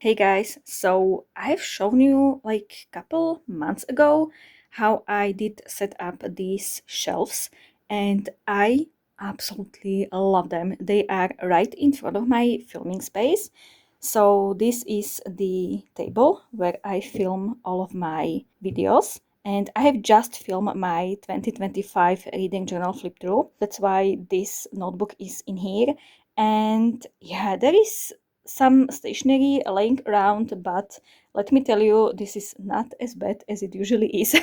Hey guys, so I've shown you like a couple months ago how I did set up these shelves and I absolutely love them. They are right in front of my filming space. So this is the table where I film all of my videos and I have just filmed my 2025 reading journal flip through. That's why this notebook is in here. And yeah, there is some stationery laying around, but let me tell you, this is not as bad as it usually is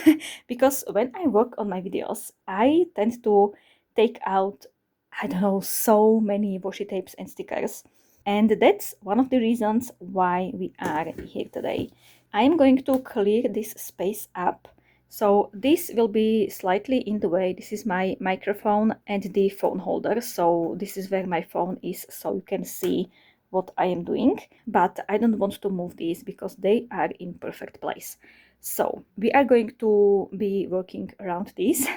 because when I work on my videos, I tend to take out, I don't know, so many washi tapes and stickers. And that's one of the reasons why we are here today. I'm going to clear this space up. So this will be slightly in the way. This is my microphone and the phone holder. So this is where my phone is, so you can see what I am doing, but I don't want to move these because they are in perfect place. So we are going to be working around this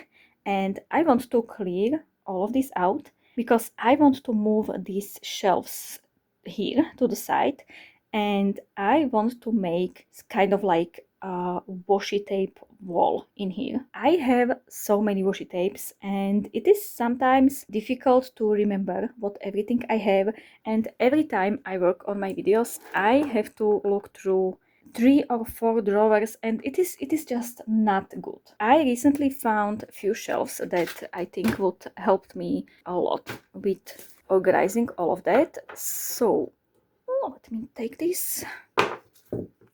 and I want to clear all of this out because I want to move these shelves here to the side and I want to make kind of like a washi tape wall in here. I have so many washi tapes and it is sometimes difficult to remember what everything I have, and every time I work on my videos I have to look through 3 or 4 drawers and it is just not good. I recently found a few shelves that I think would help me a lot with organizing all of that. So let me take this.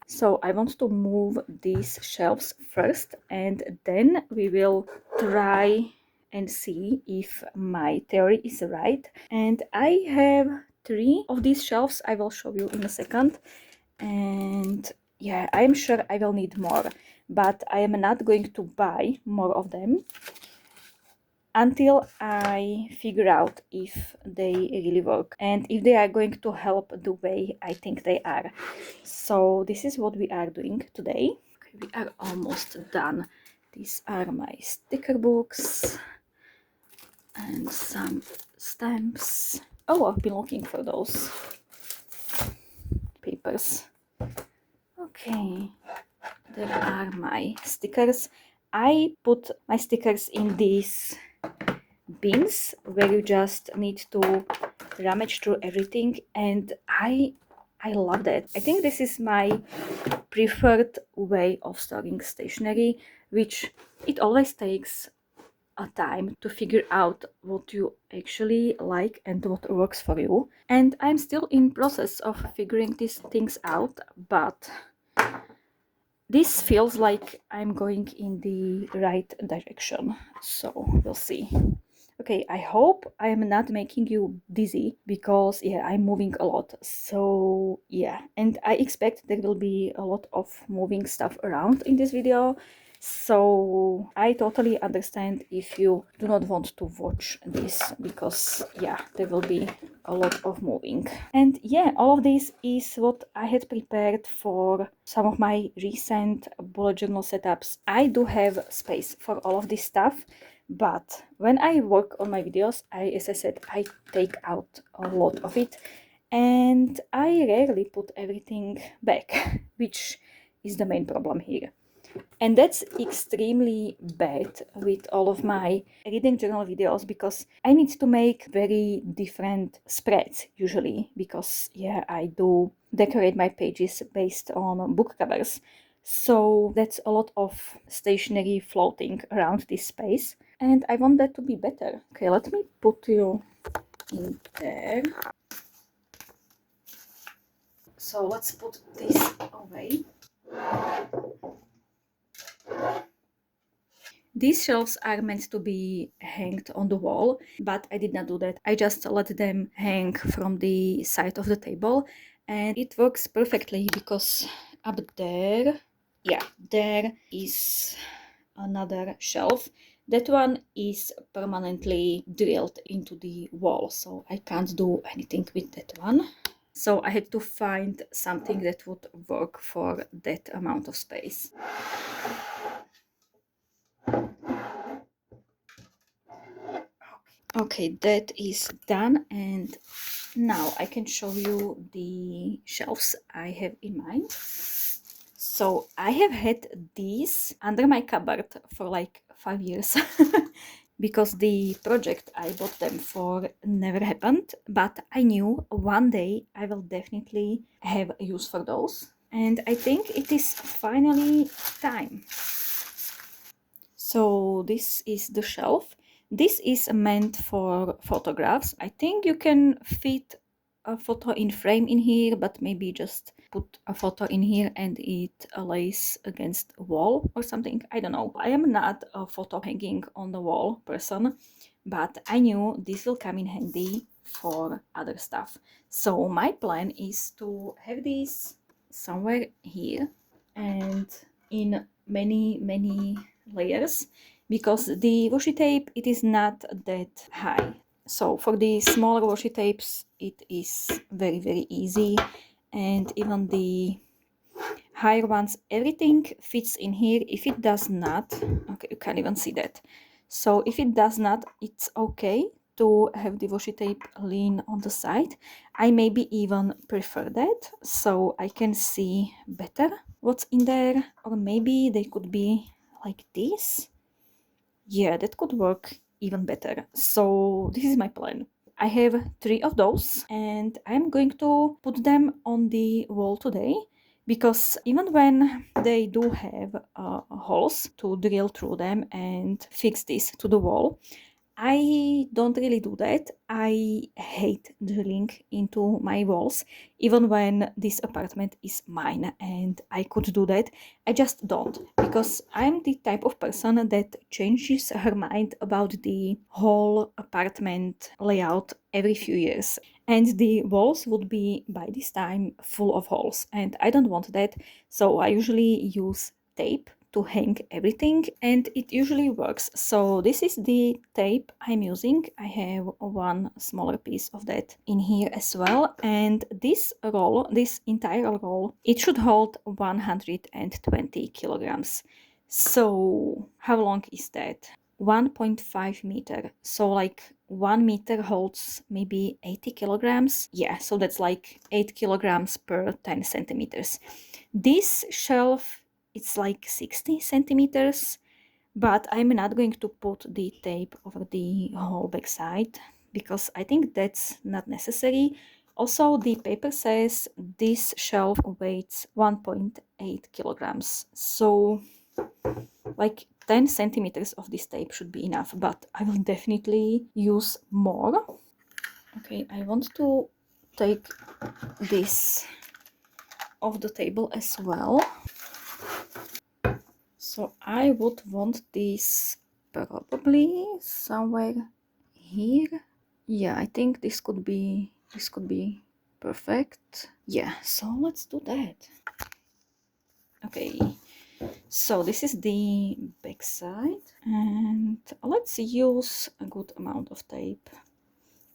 So I want to move these shelves first and then we will try and see if my theory is right. And I have 3 of these shelves. I will show you in a second. And yeah, I'm sure I will need more, but I am not going to buy more of them until I figure out if they really work and if they are going to help the way I think they are. So this is what we are doing today. Okay, we are almost done. These are my sticker books and some stamps. Oh, I've been looking for those papers. Okay, there are my stickers. I put my stickers in these bins where you just need to rummage through everything, and I love that. I think this is my preferred way of storing stationery, which it always takes a time to figure out what you actually like and what works for you. And I'm still in process of figuring these things out, but this feels like I'm going in the right direction, so we'll see. Okay, I hope I am not making you dizzy because yeah, I'm moving a lot. So yeah, and I expect there will be a lot of moving stuff around in this video. So I totally understand if you do not want to watch this because yeah, there will be a lot of moving. And yeah, all of this is what I had prepared for some of my recent bullet journal setups. I do have space for all of this stuff, but when I work on my videos, as I said, I take out a lot of it and I rarely put everything back, which is the main problem here. And that's extremely bad with all of my reading journal videos because I need to make very different spreads usually because yeah, I do decorate my pages based on book covers. So that's a lot of stationery floating around this space and I want that to be better. Okay, let me put you in there. So let's put this away. These shelves are meant to be hanged on the wall, but I did not do that. I just let them hang from the side of the table and it works perfectly because up there, yeah, there is another shelf. That one is permanently drilled into the wall, so I can't do anything with that one. So I had to find something that would work for that amount of space. Okay, that is done, and now I can show you the shelves I have in mind. So I have had these under my cupboard for like 5 years because the project I bought them for never happened, but I knew one day I will definitely have use for those. And I think it is finally time. So this is the shelf. This is meant for photographs. I think you can fit a photo in frame in here, but maybe just put a photo in here and it lays against a wall or something. I don't know. I am not a photo hanging on the wall person, but I knew this will come in handy for other stuff. So my plan is to have this somewhere here and in many layers, because the washi tape, it is not that high. So for the smaller washi tapes it is very easy, and even the higher ones, everything fits in here. If it does not, okay, you can't even see that. So if it does not, it's okay to have the washi tape lean on the side. I maybe even prefer that, so I can see better what's in there. Or maybe they could be like this. Yeah, that could work even better. So this is my plan. I have 3 of those, and I'm going to put them on the wall today, because even when they do have holes to drill through them and fix this to the wall, I don't really do that. I hate drilling into my walls, even when this apartment is mine and I could do that. I just don't, because I'm the type of person that changes her mind about the whole apartment layout every few years. And the walls would be by this time full of holes, and I don't want that. So I usually use tape to hang everything, and it usually works. So this is the tape I'm using. I have one smaller piece of that in here as well, and this roll, this entire roll, it should hold 120 kilograms. So how long is that? 1.5 meter. So like 1 meter holds maybe 80 kilograms. Yeah, so that's like 8 kilograms per 10 centimeters. This shelf, it's like 60 centimeters, but I'm not going to put the tape over the whole back side because I think that's not necessary. Also, the paper says this shelf weighs 1.8 kilograms. So like 10 centimeters of this tape should be enough, but I will definitely use more. Okay, I want to take this off the table as well. So I would want this probably somewhere here. Yeah, I think this could be perfect. Yeah, so let's do that. Okay, so this is the back side, and let's use a good amount of tape.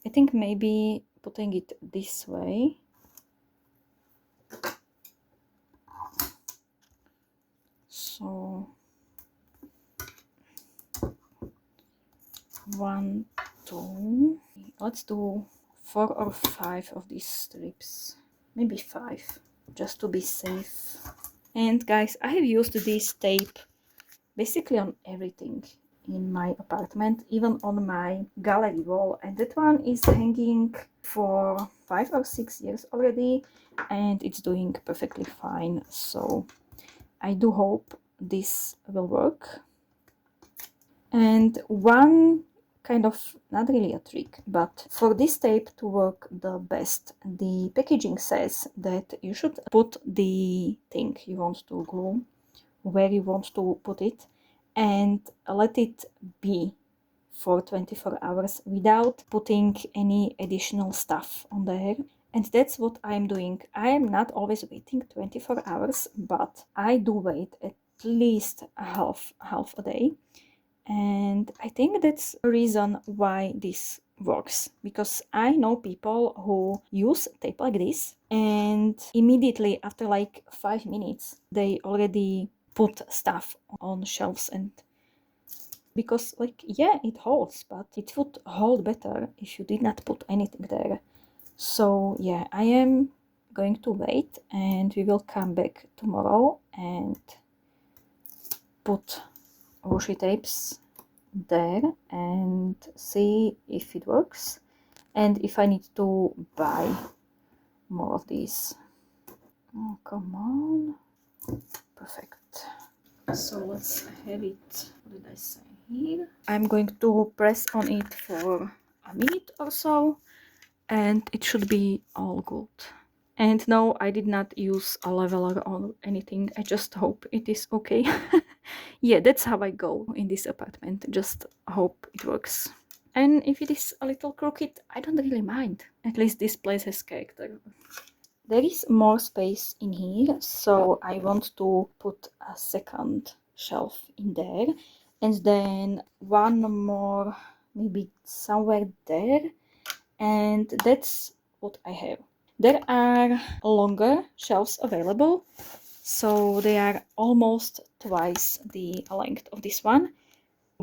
I think maybe putting it this way. So 1, 2, let's do 4 or 5 of these strips, maybe 5, just to be safe. And guys, I have used this tape basically on everything in my apartment, even on my gallery wall, and that one is hanging for 5 or 6 years already, and it's doing perfectly fine. So I do hope this will work. And one kind of, not really a trick, but for this tape to work the best, the packaging says that you should put the thing you want to glue where you want to put it and let it be for 24 hours without putting any additional stuff on there. And that's what I'm doing. I am not always waiting 24 hours, but I do wait at least half a day. And I think that's a reason why this works, because I know people who use tape like this and immediately after like 5 minutes they already put stuff on shelves, and because like, yeah, it holds, but it would hold better if you did not put anything there. So yeah, I am going to wait, and we will come back tomorrow and put washi tapes there and see if it works and if I need to buy more of these. Oh, come on. Perfect. So let's have it. What did I say here? I'm going to press on it for a minute or so, and it should be all good. And no, I did not use a leveler or anything. I just hope it is okay. Yeah, that's how I go in this apartment. Just hope it works. And if it is a little crooked, I don't really mind. At least this place has character. There is more space in here, so I want to put a second shelf in there. And then one more, maybe somewhere there. And that's what I have. There are longer shelves available, so they are almost twice the length of this one.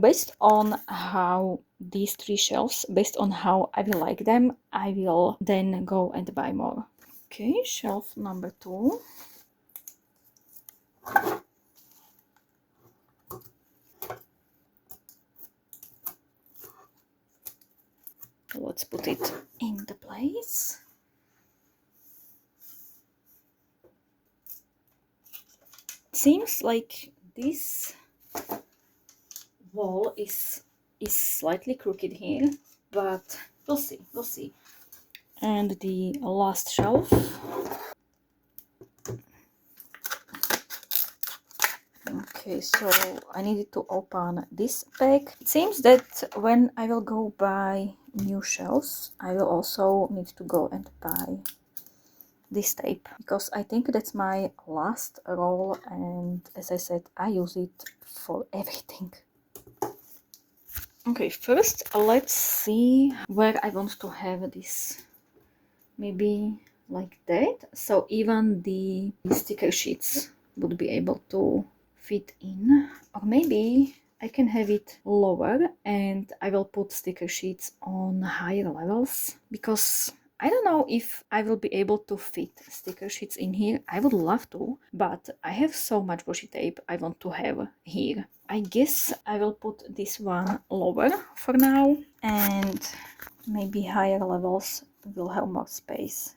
Based on how these 3 shelves, based on how I will like them, I will then go and buy more. Okay, shelf number 2. Let's put it in the place. It seems like this wall is slightly crooked here, but we'll see. And the last shelf. Okay, so I needed to open this bag. It seems that when I will go buy new shelves, I will also need to go and buy this tape, because I think that's my last roll, and as I said, I use it for everything. Okay, first let's see where I want to have this. Maybe like that, so even the sticker sheets would be able to fit in. Or maybe I can have it lower and I will put sticker sheets on higher levels, because I don't know if I will be able to fit sticker sheets in here. I would love to, but I have so much washi tape I want to have here. I guess I will put this one lower for now, and maybe higher levels will have more space.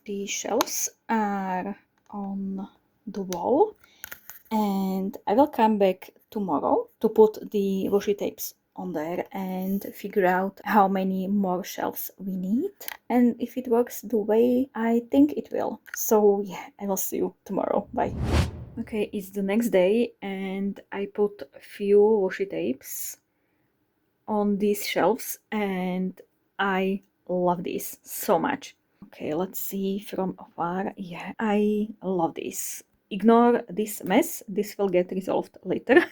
The shelves are on the wall, and I will come back tomorrow to put the washi tapes on there and figure out how many more shelves we need and if it works the way I think it will. So yeah, I will see you tomorrow. Bye. Okay, it's the next day and I put a few washi tapes on these shelves and I love this so much. Okay, let's see from afar. Yeah, I love this. Ignore this mess, this will get resolved later.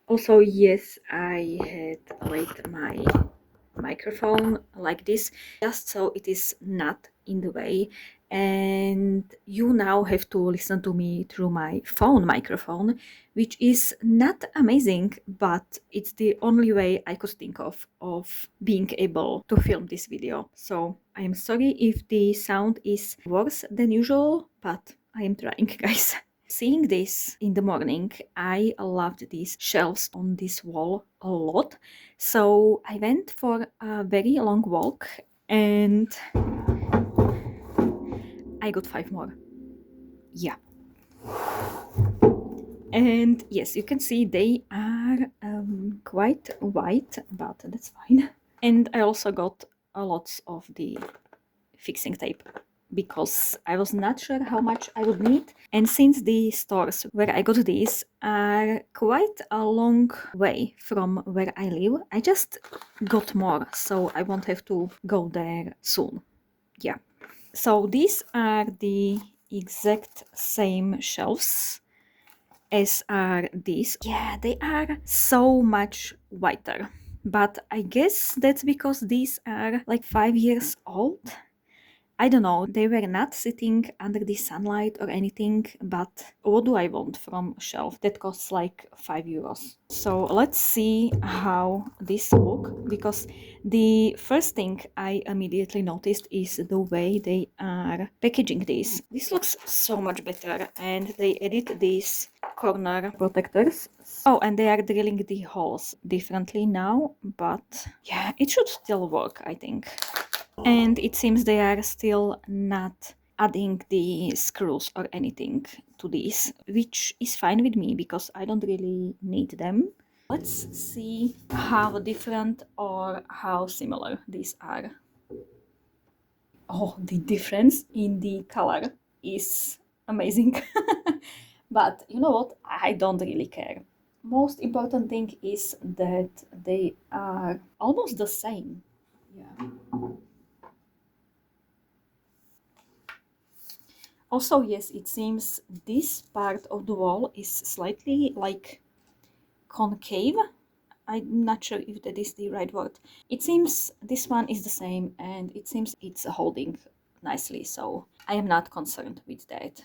Also, yes, I had laid my microphone like this, just so it is not in the way, and you now have to listen to me through my phone microphone, which is not amazing, but it's the only way I could think of being able to film this video. So I am sorry if the sound is worse than usual, but I am trying, guys. Seeing this in the morning, I loved these shelves on this wall a lot. So I went for a very long walk and I got 5 more. Yeah. And yes, you can see they are quite white, but that's fine. And I also got a lot of the fixing tape, because I was not sure how much I would need. And since the stores where I got these are quite a long way from where I live, I just got more, so I won't have to go there soon. Yeah. So these are the exact same shelves as are these. Yeah, they are so much whiter. But I guess that's because these are like 5 years old. I don't know, they were not sitting under the sunlight or anything, but what do I want from a shelf that costs like 5 euros? So let's see how this look, because the first thing I immediately noticed is the way they are packaging this. This looks so much better, and they added these corner protectors. Oh, and they are drilling the holes differently now, but yeah, it should still work, I think. And it seems they are still not adding the screws or anything to this, which is fine with me because I don't really need them. Let's see how different or how similar these are. Oh, the difference in the color is amazing. But you know what? I don't really care. Most important thing is that they are almost the same. Yeah. Also, yes, it seems this part of the wall is slightly like concave. I'm not sure if that is the right word. It seems this one is the same, and it seems it's holding nicely, so I am not concerned with that.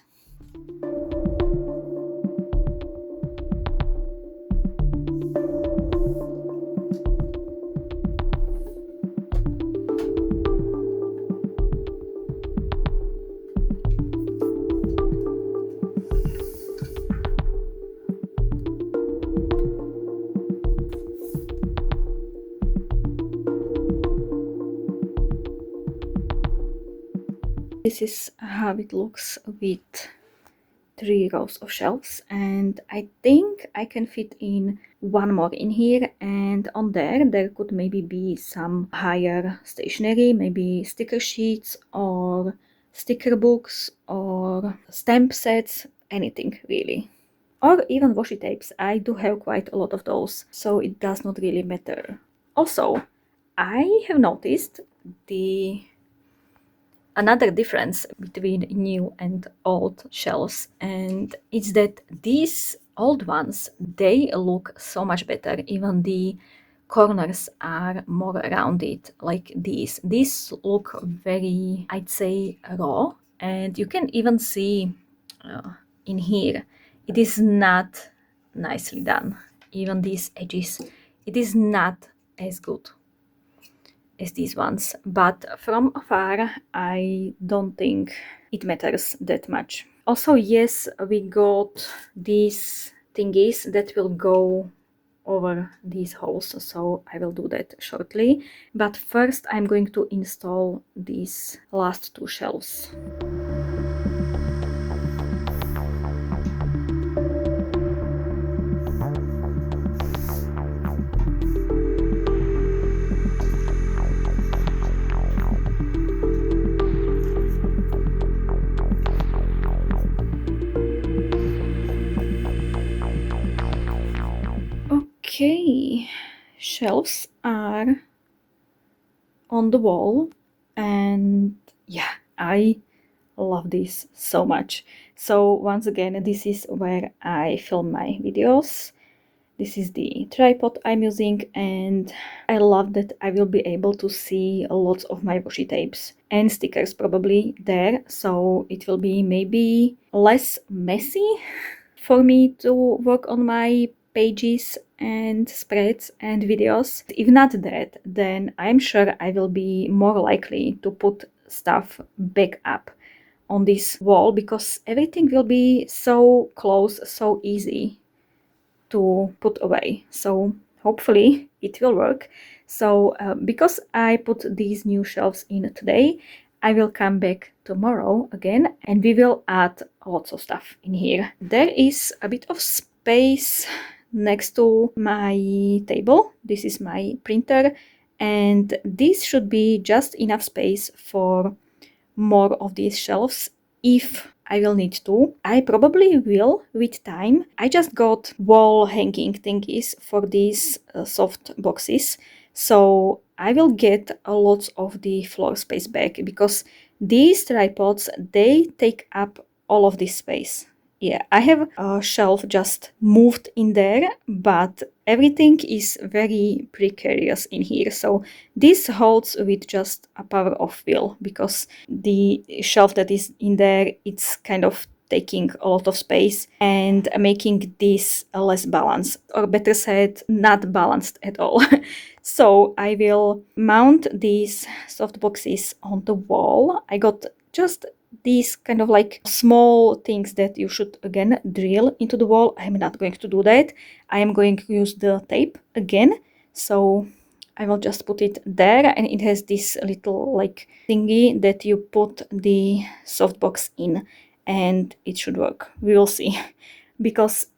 This is how it looks with 3 rows of shelves, and I think I can fit in one more in here, and on there could maybe be some higher stationery, maybe sticker sheets or sticker books or stamp sets, anything really. Or even washi tapes. I do have quite a lot of those, so it does not really matter. Also, I have noticed the another difference between new and old shelves, and it's that these old ones, they look so much better. Even the corners are more rounded, like these look very, I'd say, raw, and you can even see uh, in here it is not nicely done. Even these edges, it is not as good as these ones, but from afar I don't think it matters that much. Also, yes, we got these thingies that will go over these holes, so I will do that shortly, but first I'm going to install these last 2 shelves. Okay, shelves are on the wall, and yeah, I love this so much. So once again, this is where I film my videos. This is the tripod I'm using, and I love that I will be able to see lots of my washi tapes and stickers probably there, so it will be maybe less messy for me to work on my pages and spreads and videos. If not that, then I'm sure I will be more likely to put stuff back up on this wall, because everything will be so close, so easy to put away. So hopefully it will work. So because I put these new shelves in today, I will come back tomorrow again and we will add lots of stuff in here. There is a bit of space next to my table. This is my printer, and this should be just enough space for more of these shelves if I will need to. I probably will with time. I just got wall hanging thingies for these soft boxes, so I will get a lot of the floor space back, because these tripods, they take up all of this space yeah, I have a shelf just moved in there, but everything is very precarious in here. So this holds with just a power of will, because the shelf that is in there, it's kind of taking a lot of space and making this less balanced, or better said, not balanced at all. So I will mount these soft boxes on the wall. I got just these kind of like small things that you should again drill into the wall. I'm not going to do that. I am going to use the tape again. So I will just put it there, and it has this little like thingy that you put the softbox in, and it should work. We will see. Because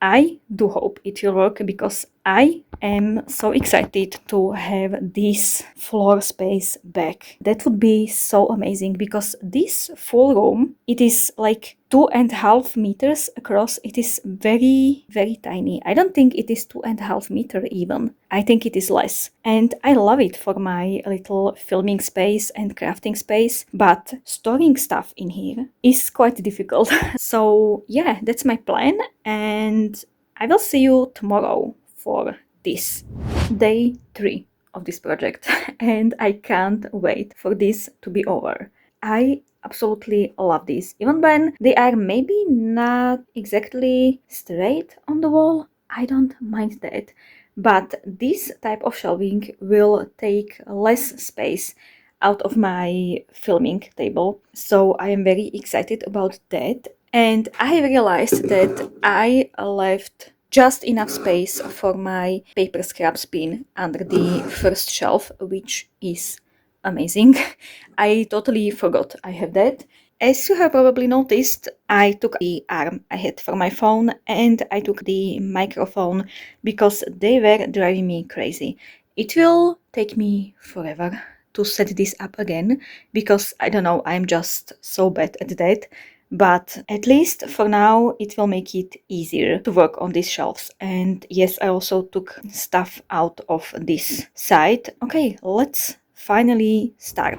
I do hope it will work, because I am so excited to have this floor space back. That would be so amazing, because this full room, it is like 2.5 meters across. It is very, very tiny. I don't think it is 2.5 meters even. I think it is less. And I love it for my little filming space and crafting space, but storing stuff in here is quite difficult. So yeah, that's my plan, and I will see you tomorrow for this day 3 of this project. And I can't wait for this to be over. I absolutely love these, even when they are maybe not exactly straight on the wall. I don't mind that, but this type of shelving will take less space out of my filming table, so I am very excited about that. And I realized that I left just enough space for my paper scrap bin under the first shelf, which is amazing. I totally forgot I have that. As you have probably noticed, I took the arm I had for my phone, and I took the microphone, because they were driving me crazy. It will take me forever to set this up again, because I don't know, I'm just so bad at that. But at least for now, it will make it easier to work on these shelves. And yes, I also took stuff out of this side. Okay, let's finally start.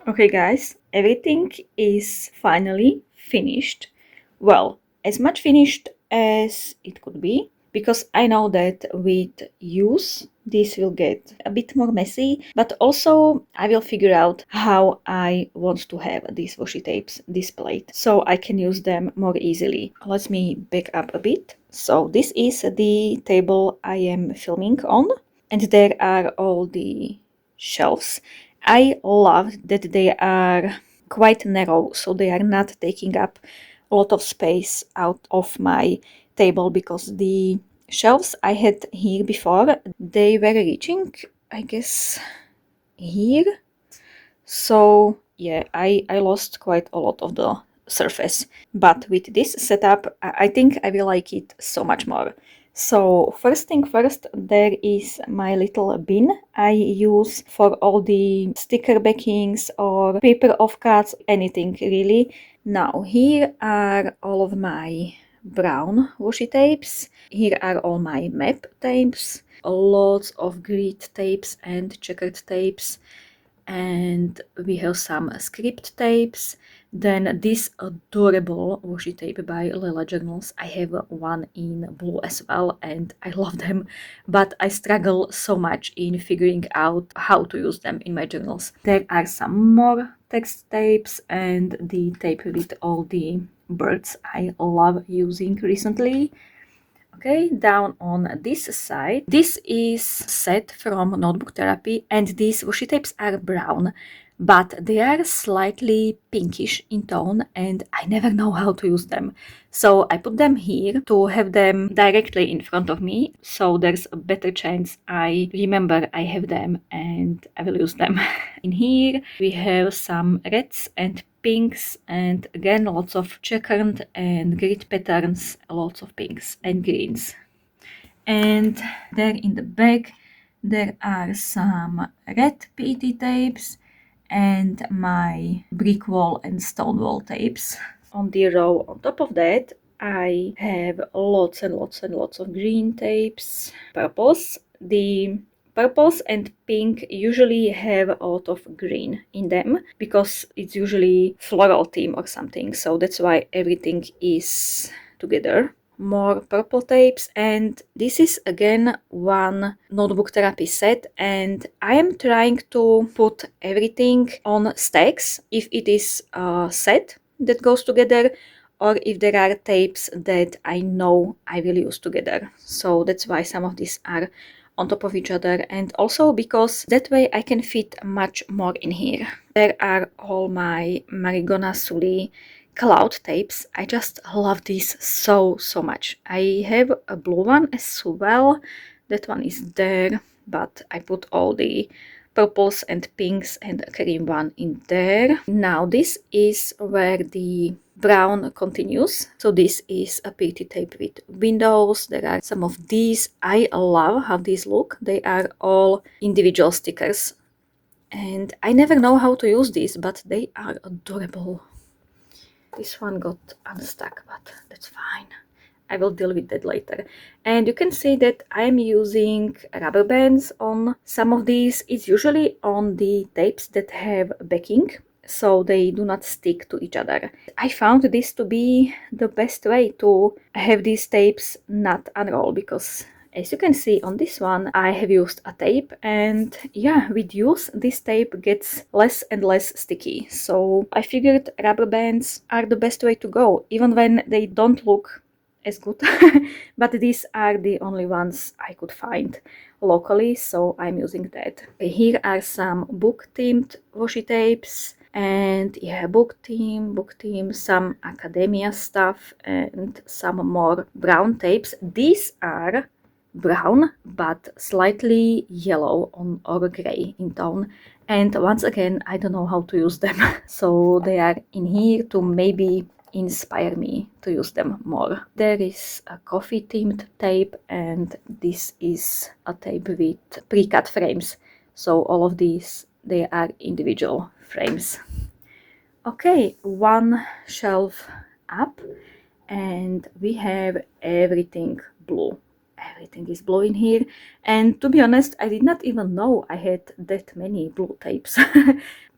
Okay guys, everything is finally finished. Well, as much finished as it could be, because I know that with use this will get a bit more messy, but also I will figure out how I want to have these washi tapes displayed so I can use them more easily. Let me back up a bit. So this is the table I am filming on, and there are all the shelves. I love that they are quite narrow, so they are not taking up a lot of space out of my table, because the shelves I had here before, they were reaching, I guess, here. So yeah, I lost quite a lot of the surface. But with this setup, I think I will like it so much more. So first thing first, there is my little bin I use for all the sticker backings or paper offcuts, anything really. Now here are all of my brown washi tapes. Here are all my map tapes, lots of grid tapes and checkered tapes, and we have some script tapes. Then this adorable washi tape by Lela Journals. I have one in blue as well, and I love them, but I struggle so much in figuring out how to use them in my journals. There are some more text tapes and the tape with all the birds I love using recently. Okay, down on this side, this is set from Notebook Therapy, and these washi tapes are brown, but they are slightly pinkish in tone, and I never know how to use them. So I put them here to have them directly in front of me, so there's a better chance I remember I have them and I will use them. In here we have some reds and pinks, and again lots of checkered and grid patterns, lots of pinks and greens. And there in the back there are some red PET tapes and my brick wall and stone wall tapes. On the row on top of that I have lots and lots and lots of green tapes, purples. The purples and pink usually have a lot of green in them because it's usually floral theme or something, so that's why everything is together. More purple tapes, and this is again one Notebook Therapy set, and I am trying to put everything on stacks if it is a set that goes together, or if there are tapes that I know I will use together. So that's why some of these are on top of each other, and also because that way I can fit much more in here. There are all my Marigona Sully cloud tapes. I just love these so much. I have a blue one as well. That one is there, but I put all the purples and pinks and a cream one in there. Now this is where the brown continues. So this is a PET tape with windows. There are some of these. I love how these look. They are all individual stickers, and I never know how to use these, but they are adorable. This one got unstuck, but that's fine. I will deal with that later. And you can see that I'm using rubber bands on some of these. It's usually on the tapes that have backing, so they do not stick to each other. I found this to be the best way to have these tapes not unroll, because as you can see on this one, I have used a tape, and yeah, with use, this tape gets less and less sticky. So I figured rubber bands are the best way to go, even when they don't look as good. But these are the only ones I could find locally, so I'm using that. Okay, here are some book-themed washi tapes. And yeah, book theme, some academia stuff, and some more brown tapes. These are brown but slightly yellow or gray in tone, and once again I don't know how to use them. So they are in here to maybe inspire me to use them more. There is a coffee themed tape, and this is a tape with pre-cut frames, so all of these, they are individual frames. Okay, one shelf up, and we have everything blue. Everything is blue in here, and to be honest, I did not even know I had that many blue tapes.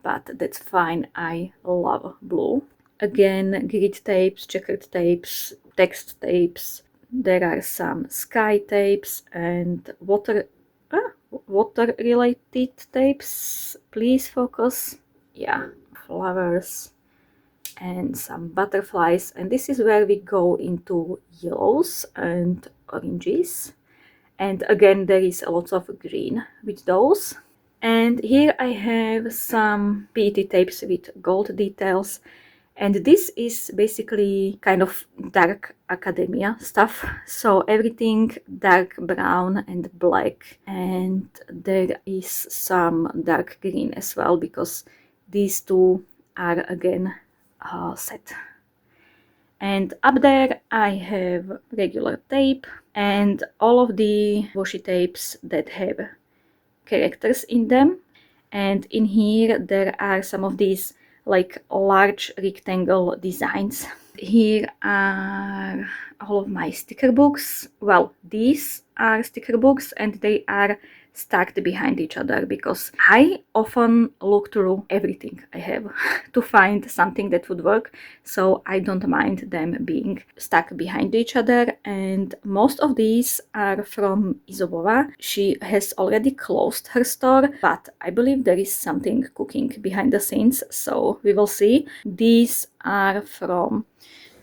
but that's fine. I love blue. Again, grid tapes, checkered tapes, text tapes. There are some sky tapes and water related tapes. Please focus. Yeah, flowers and some butterflies, and this is where we go into yellows and oranges, and again there is a lot of green with those. And here I have some PET tapes with gold details, and this is basically kind of dark academia stuff, so everything dark brown and black, and there is some dark green as well, because these two are again set. And up there I have regular tape and all of the washi tapes that have characters in them. And in here there are some of these like large rectangle designs. Here are all of my sticker books. Well, these are sticker books and they are stacked behind each other because I often look through everything I have to find something that would work, so I don't mind them being stuck behind each other. And most of these are from Izobova. She has already closed her store, but I believe there is something cooking behind the scenes, so we will see. These are from,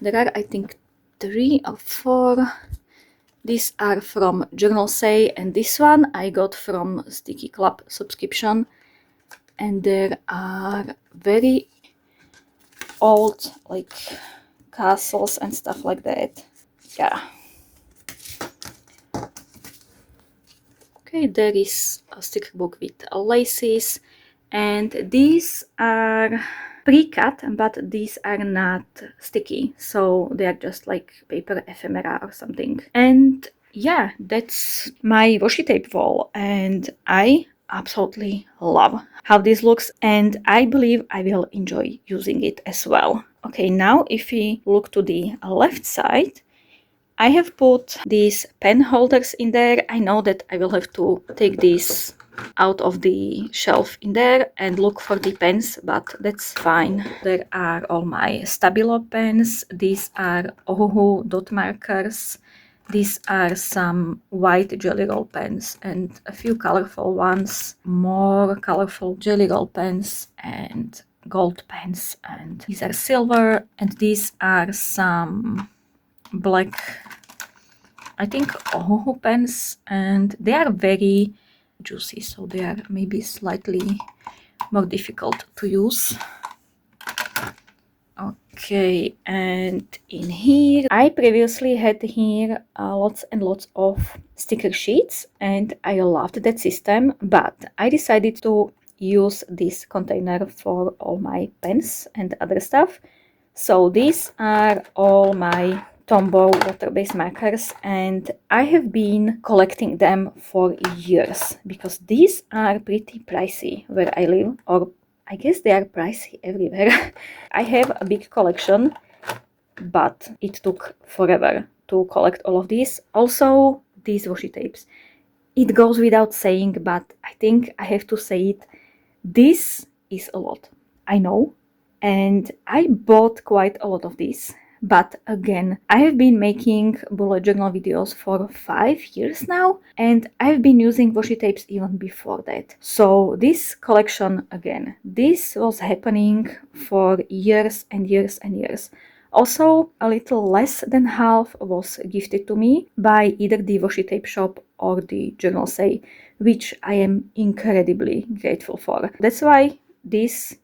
there are I think 3 or 4. These are from Journal Say, and this one I got from Sticky Club subscription. And there are very old like castles and stuff like that. Yeah. Okay, there is a sticker book with laces, and these are pre-cut, but these are not sticky, so they are just like paper ephemera or something. And yeah, that's my washi tape wall, and I absolutely love how this looks, and I believe I will enjoy using it as well. Okay, now if we look to the left side, I have put these pen holders in there. I know that I will have to take these out of the shelf in there and look for the pens, but that's fine. There are all my Stabilo pens. These are Ohuhu dot markers. These are some white jelly roll pens and a few colorful ones, more colorful jelly roll pens and gold pens, and these are silver, and these are some black, I think, Ohuhu pens, and they are very juicy, so they are maybe slightly more difficult to use. Okay, and in here I previously had here lots and lots of sticker sheets, and I loved that system, but I decided to use this container for all my pens and other stuff. So these are all my Tombow water-based markers, and I have been collecting them for years because these are pretty pricey where I live, or I guess they are pricey everywhere. I have a big collection, but it took forever to collect all of these. Also, these washi tapes. It goes without saying, but I think I have to say it. This is a lot, I know, and I bought quite a lot of these. But again, I have been making bullet journal videos for 5 years now, and I've been using washi tapes even before that. So this collection, again, this was happening for years and years and years. Also, a little less than half was gifted to me by either the washi tape shop or the Journal Say, which I am incredibly grateful for. That's why this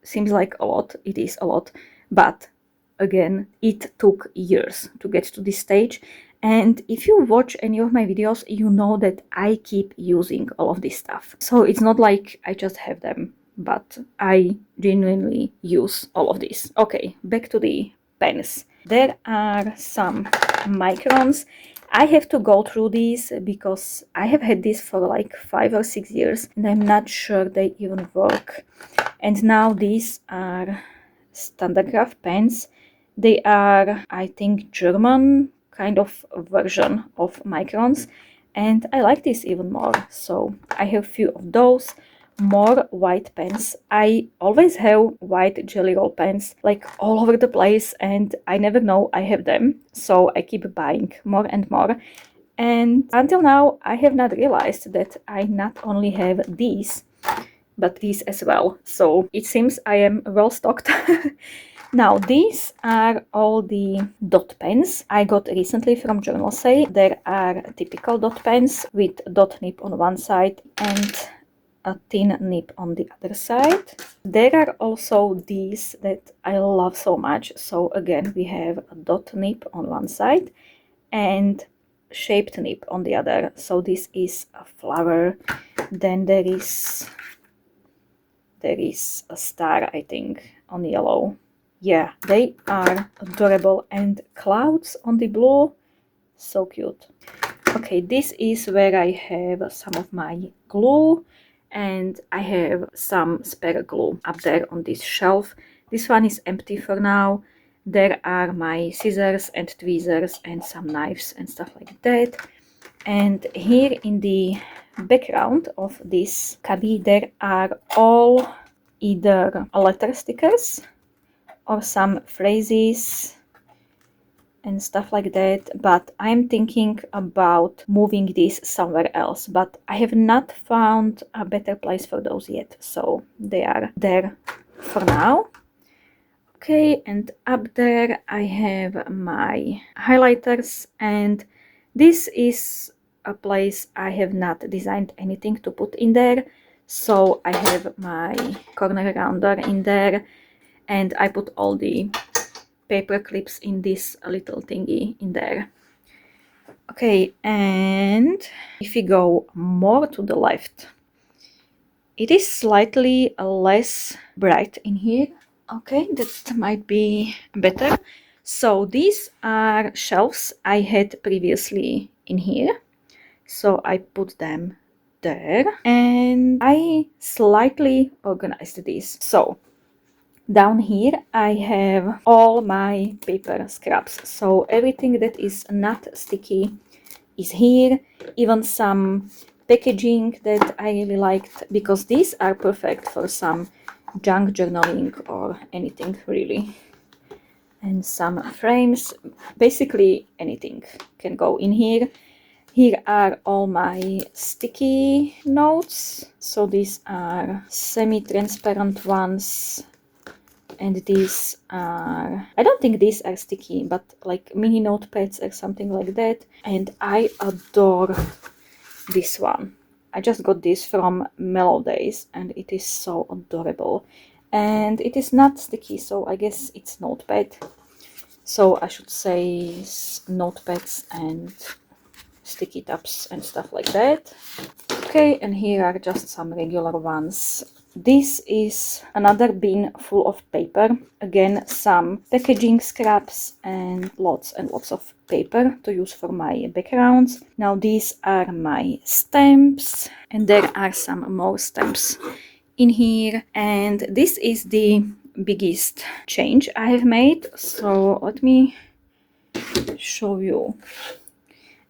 seems like a lot. It is a lot, but again, it took years to get to this stage. And if you watch any of my videos, you know that I keep using all of this stuff. So it's not like I just have them, but I genuinely use all of this. Okay, back to the pens. There are some microns. I have to go through these because I have had this for like 5 or 6 years and I'm not sure they even work. And now these are standard graph pens. They are, I think, German kind of version of microns, and I like this even more. So I have few of those, more white pens. I always have white jelly roll pens like all over the place, and I never know I have them, so I keep buying more and more. And until now I have not realized that I not only have these but these as well, so it seems I am well stocked. Now, these are all the dot pens I got recently from Journal Say. There are typical dot pens with dot nib on one side and a thin nib on the other side. There are also these that I love so much. So again, we have a dot nib on one side and shaped nib on the other. So this is a flower. Then there is a star, I think, on yellow. Yeah, they are adorable, and clouds on the blue, so cute. Okay, this is where I have some of my glue, and I have some spare glue up there on this shelf. This one is empty for now. There are my scissors and tweezers and some knives and stuff like that. And here in the background of this cubby, there are all either letter stickers or some phrases and stuff like that, but I'm thinking about moving these somewhere else, but I have not found a better place for those yet, so they are there for now. Okay, and up there I have my highlighters, and this is a place I have not designed anything to put in there, so I have my corner rounder in there, and I put all the paper clips in this little thingy in there. Okay, and if we go more to the left, it is slightly less bright in here. Okay, that might be better. So these are shelves I had previously in here, so I put them there, and I slightly organized this. So down here I have all my paper scraps, so everything that is not sticky is here, even some packaging that I really liked, because these are perfect for some junk journaling or anything really. And some frames, basically anything can go in here. Here are all my sticky notes, so these are semi-transparent ones, and these are, I don't think these are sticky, but like mini notepads or something like that. And I adore this one. I just got this from Mellow Days, and it is so adorable, and it is not sticky, so I guess it's notepad, so I should say notepads and sticky tabs and stuff like that. Okay, and here are just some regular ones. This is another bin full of paper. Again, some packaging scraps and lots of paper to use for my backgrounds. Now these are my stamps, and there are some more stamps in here. And this is the biggest change I have made. So let me show you.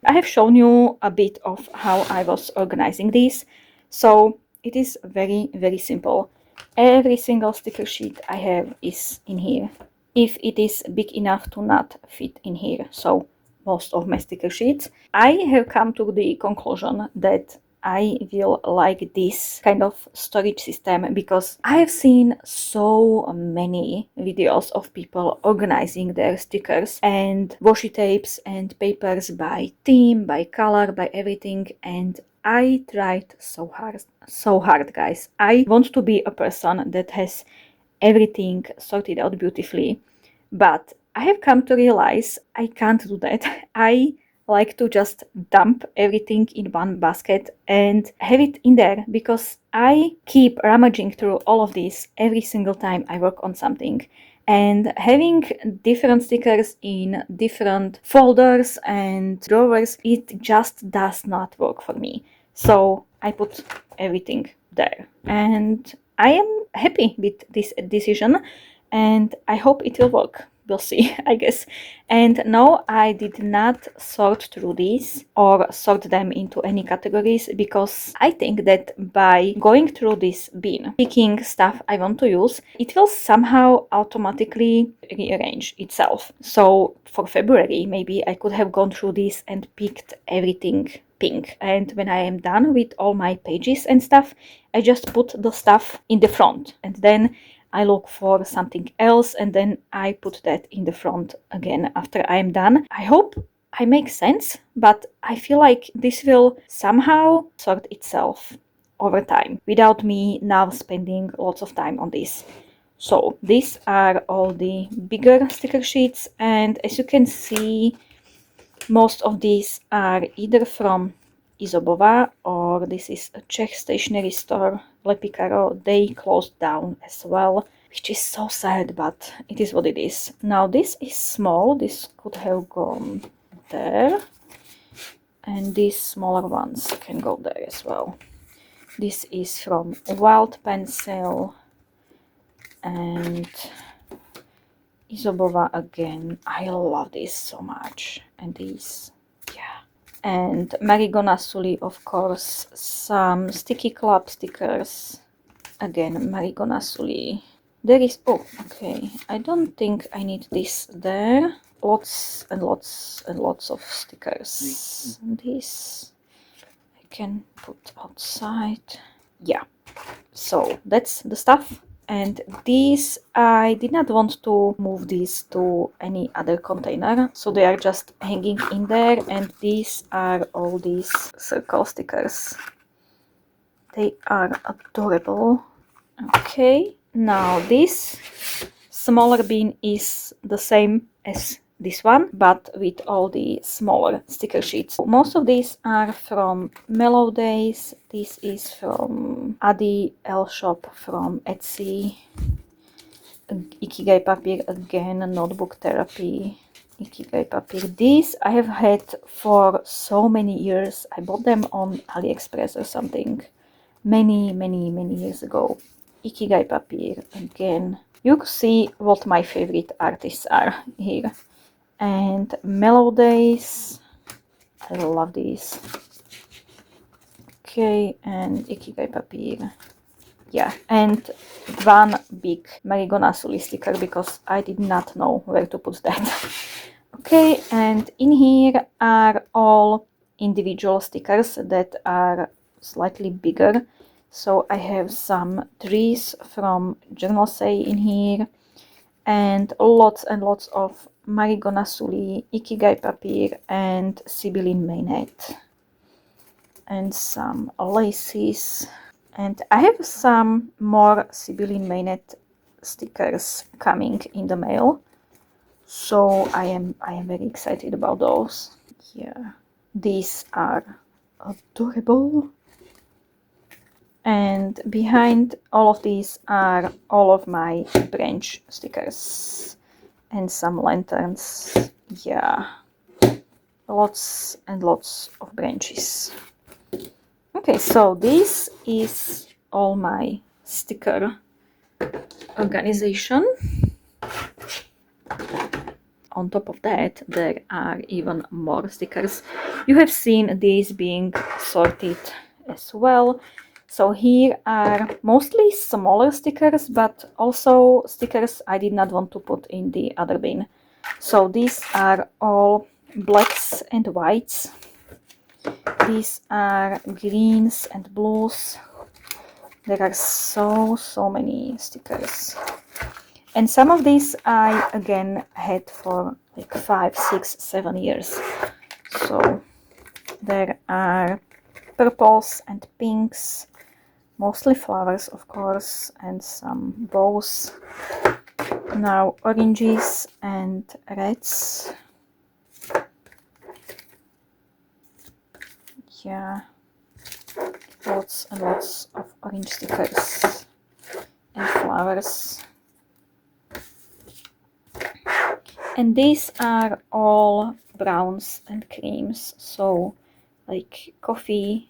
I have shown you a bit of how I was organizing this. So it is very, very simple. Every single sticker sheet I have is in here, if it is big enough to not fit in here. So most of my sticker sheets. I have come to the conclusion that I will like this kind of storage system, because I have seen so many videos of people organizing their stickers and washi tapes and papers by theme, by color, by everything, and I tried so hard, guys. I want to be a person that has everything sorted out beautifully, but I have come to realize I can't do that. I like to just dump everything in one basket and have it in there, because I keep rummaging through all of this every single time I work on something, and having different stickers in different folders and drawers, it just does not work for me. So I put everything there, and I am happy with this decision, and I hope it will work. we'll see, I guess. And no, I did not sort through these or sort them into any categories, because I think that by going through this bin, picking stuff I want to use, it will somehow automatically rearrange itself. So for February, maybe I could have gone through this and picked everything pink. And when I am done with all my pages and stuff, I just put the stuff in the front, and then I look for something else, and then I put that in the front again after I am done. I hope I make sense, but I feel like this will somehow sort itself over time without me now spending lots of time on this. So these are all the bigger sticker sheets, and as you can see, most of these are either from Izobova, or this is a Czech stationery store, Lepikaro. They closed down as well, which is so sad, but it is what it is. Now this is small, this could have gone there, and these smaller ones can go there as well. This is from Wild Pencil and Izobova again. I love this so much. And these, yeah. And Marigona Suli, of course, some Sticky Club stickers. Again, Marigona Suli. There is, oh, okay, I don't think I need this there. Lots and lots and lots of stickers. This I can put outside. Yeah, so that's the stuff. And these, I did not want to move these to any other container, so they are just hanging in there. And these are all these circle stickers. They are adorable. Okay, now this smaller bin is the same as this one, but with all the smaller sticker sheets. Most of these are from Mellow Days. This is from Adi L Shop from Etsy. Ikigai Papier again, Notebook Therapy. Ikigai Papier. These I have had for so many years. I bought them on AliExpress or something many years ago. Ikigai Papier again. You can see what my favorite artists are here. And Mellow Days, I love these. Okay, and Ikigai Papier. Yeah, and one big Marigona Suli sticker, because I did not know where to put that. Okay, and in here are all individual stickers that are slightly bigger. So I have some trees from Journal Say in here, and lots of Marigona Suli, Ikigai Papier, and Sibyllin Mainnet, and some laces. And I have some more Sibyllin Mainnet stickers coming in the mail, so I am very excited about those. Yeah, these are adorable. And behind all of these are all of my branch stickers and some lanterns. Yeah, lots and lots of branches. Okay, so this is all my sticker organization. On top of that, there are even more stickers. You have seen these being sorted as well. So here are mostly smaller stickers, but also stickers I did not want to put in the other bin. So these are all blacks and whites. These are greens and blues. There are so many stickers. And some of these I again had for like 5, 6, 7 years. So there are purples and pinks, mostly flowers of course, and some bows. Now oranges and reds. Yeah, lots and lots of orange stickers and flowers. And these are all browns and creams, so like coffee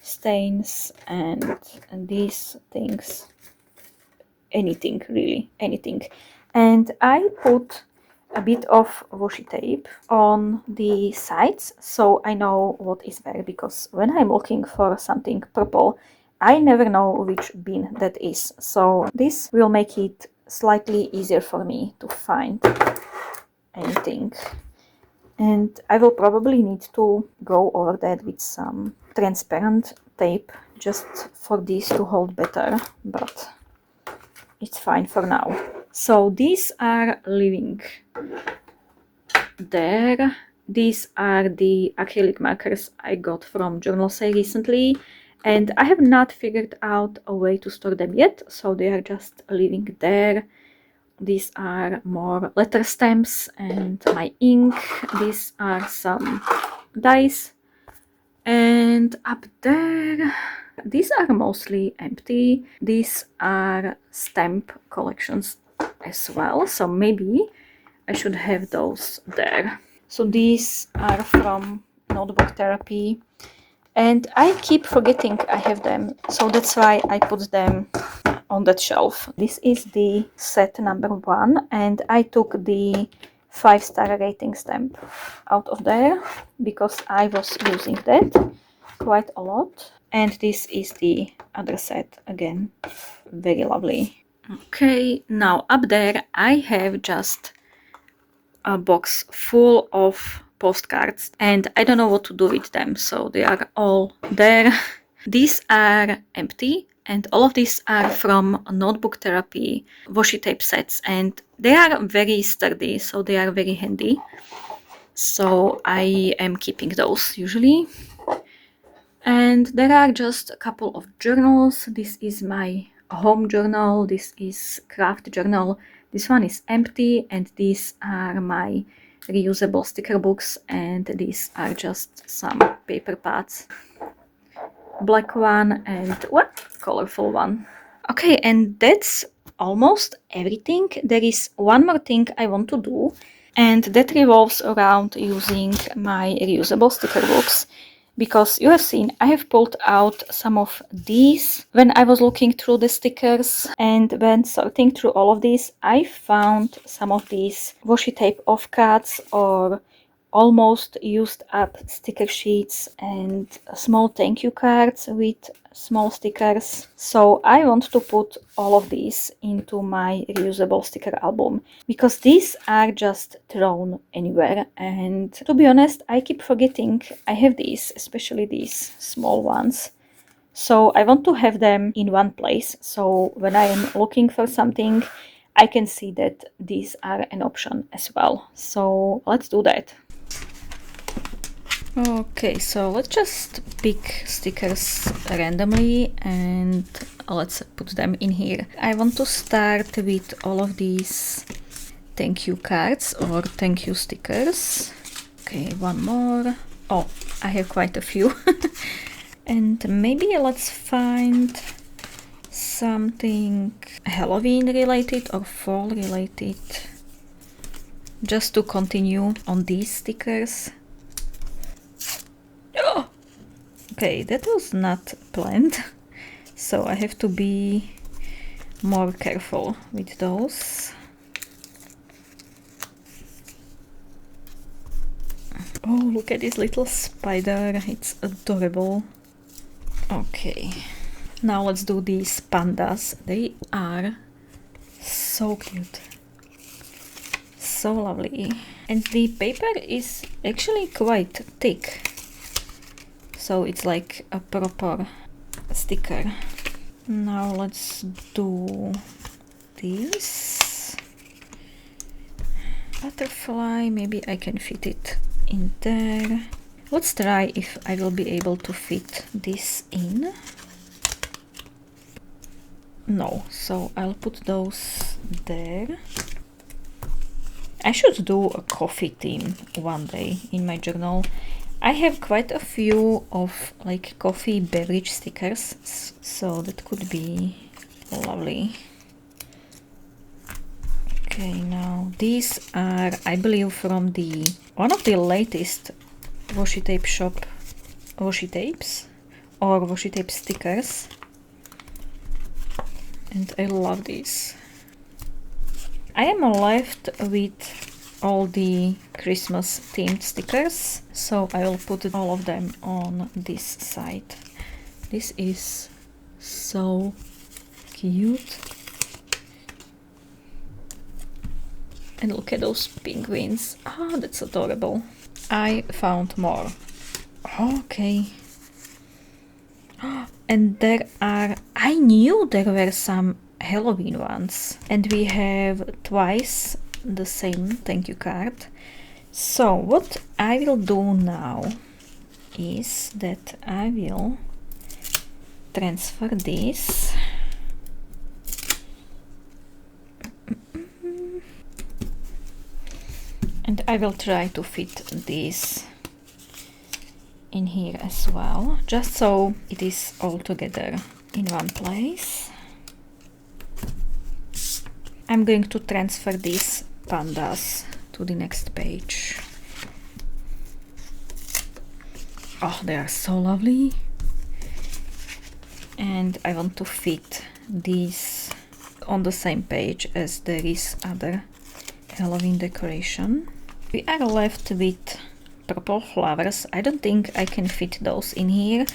stains and these things, anything really, anything. And I put a bit of washi tape on the sides so I know what is there, because when I'm looking for something purple, I never know which bin that is. So this will make it slightly easier for me to find anything. And I will probably need to go over that with some transparent tape just for this to hold better, but it's fine for now. So these are living there. These are the acrylic markers I got from Journal Say recently, and I have not figured out a way to store them yet, so they are just living there. These are more letter stamps and my ink. These are some dice. And up there, these are mostly empty. These are stamp collections as well, so maybe I should have those there. So these are from Notebook Therapy, and I keep forgetting I have them, so that's why I put them on that shelf. This is the set number 1, and I took the 5-star rating stamp out of there because I was using that quite a lot. And this is the other set, again, very lovely. Okay, now up there I have just a box full of postcards, and I don't know what to do with them, so they are all there. These are empty, and all of these are from Notebook Therapy washi tape sets, and they are very sturdy, so they are very handy. So I am keeping those usually. And there are just a couple of journals. This is my home journal, this is craft journal, this one is empty, and these are my reusable sticker books, and these are just some paper pads. Black one and what colorful one. Okay, and that's almost everything. There is one more thing I want to do, and that revolves around using my reusable sticker books, because you have seen I have pulled out some of these when I was looking through the stickers, and when sorting through all of these I found some of these washi tape off cards or almost used up sticker sheets and small thank you cards with small stickers. So I want to put all of these into my reusable sticker album, because these are just thrown anywhere, and to be honest I keep forgetting I have these, especially these small ones. So I want to have them in one place, so when I am looking for something I can see that these are an option as well. So let's do that. Okay, so let's just pick stickers randomly and let's put them in here. I want to start with all of these thank you cards or thank you stickers. Okay, one more. Oh, I have quite a few. And maybe let's find something Halloween related or fall related, just to continue on these stickers. Oh! Okay, that was not planned, so I have to be more careful with those. Oh, look at this little spider, it's adorable. Okay, now let's do these pandas. They are so cute, so lovely, and the paper is actually quite thick, so it's like a proper sticker. Now let's do this butterfly. Maybe I can fit it in there. Let's try if I will be able to fit this in. No, so I'll put those there. I should do a coffee theme one day in my journal. I have quite a few of like coffee beverage stickers, so that could be lovely. Okay, now these are, I believe, from the one of the latest washi tape shop washi tapes or washi tape stickers, and I love these. I am left with all the Christmas themed stickers, so I will put all of them on this side. This is so cute. And look at those penguins. Oh, that's adorable. I found more. Okay. And there are, I knew there were some Halloween ones. And we have twice the same thank you card. So what I will do now is that I will transfer this. And I will try to fit this in here as well, just so it is all together in one place. I'm going to transfer these pandas to the next page. Oh, they are so lovely. And I want to fit these on the same page as there is other Halloween decoration. We are left with purple flowers. I don't think I can fit those in here,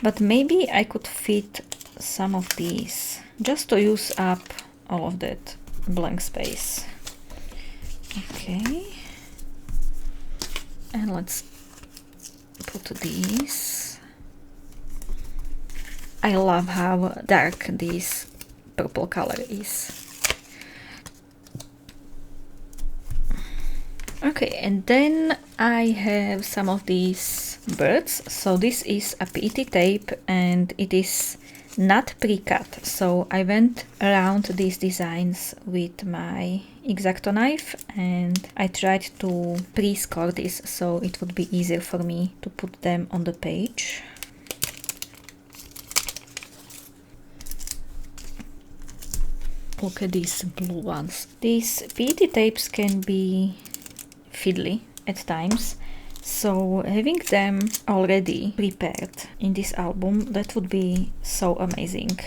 but maybe I could fit some of these just to use up all of that blank space. Okay, and let's put these. I love how dark this purple color is. Okay, and then I have some of these birds. So this is a PET tape and it is not pre-cut. So I went around these designs with my X-Acto knife and I tried to pre-score this so it would be easier for me to put them on the page. Look at these blue ones. These PET tapes can be fiddly at times, so having them already prepared in this album, that would be so amazing.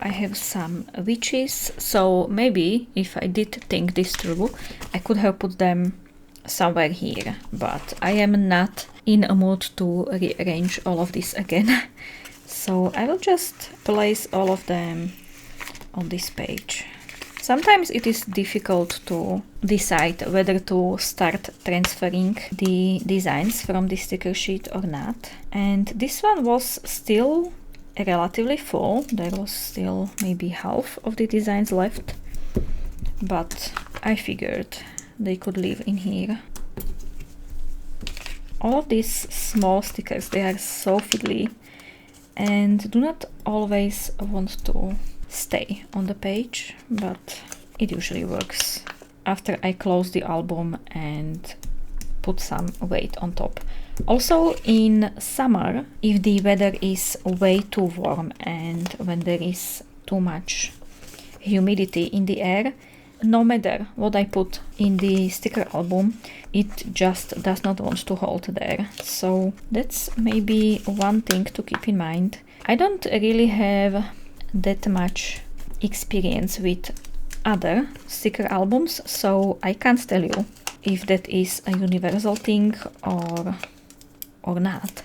I have some witches, so maybe if I did think this through, I could have put them somewhere here, but I am not in a mood to rearrange all of this again. So I will just place all of them on this page. Sometimes it is difficult to decide whether to start transferring the designs from the sticker sheet or not. And this one was still relatively full. There was still maybe half of the designs left, but I figured they could live in here. All of these small stickers, they are so fiddly and do not always want to stay on the page, but it usually works after I close the album and put some weight on top. Also in summer, if the weather is way too warm and when there is too much humidity in the air, no matter what I put in the sticker album, it just does not want to hold there. So that's maybe one thing to keep in mind. I don't really have that much experience with other sticker albums, so I can't tell you if that is a universal thing or not.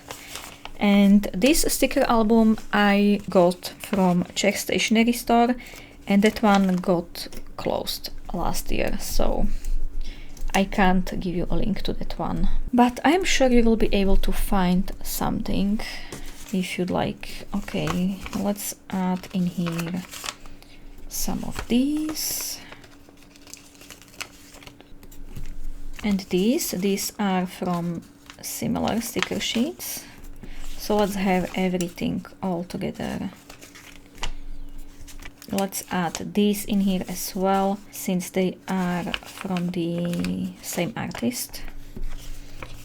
And this sticker album I got from Czech stationery store, and that one got closed last year, so I can't give you a link to that one, but I'm sure you will be able to find something if you'd like. Okay, let's add in here some of these. And these are from similar sticker sheets. So let's have everything all together. Let's add these in here as well, since they are from the same artist.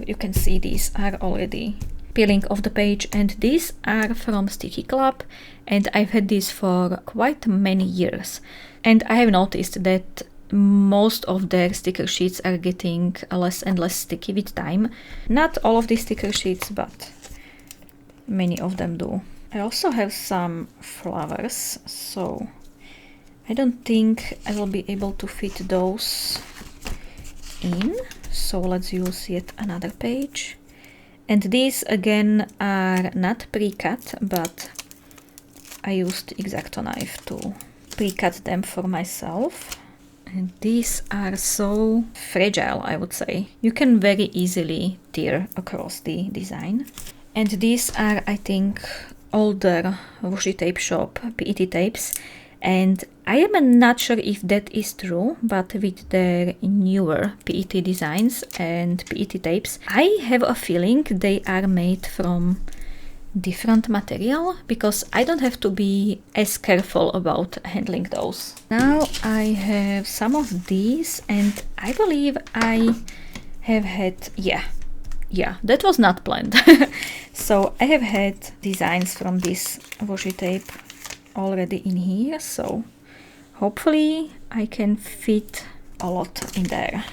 You can see these are already peeling off the page, and these are from Sticky Club, and I've had these for quite many years, and I have noticed that most of their sticker sheets are getting less and less sticky with time. Not all of these sticker sheets, but many of them do. I also have some flowers, so I don't think I will be able to fit those in, so let's use yet another page. And these again are not pre-cut, but I used X-Acto knife to pre-cut them for myself. And these are so fragile, I would say. You can very easily tear across the design. And these are, I think, older washi tape shop PET tapes. And I am not sure if that is true, but with their newer PET designs and PET tapes, I have a feeling they are made from different material, because I don't have to be as careful about handling those. Now I have some of these, and I believe I have had, yeah, that was not planned. So I have had designs from this washi tape already in here, so hopefully I can fit a lot in there.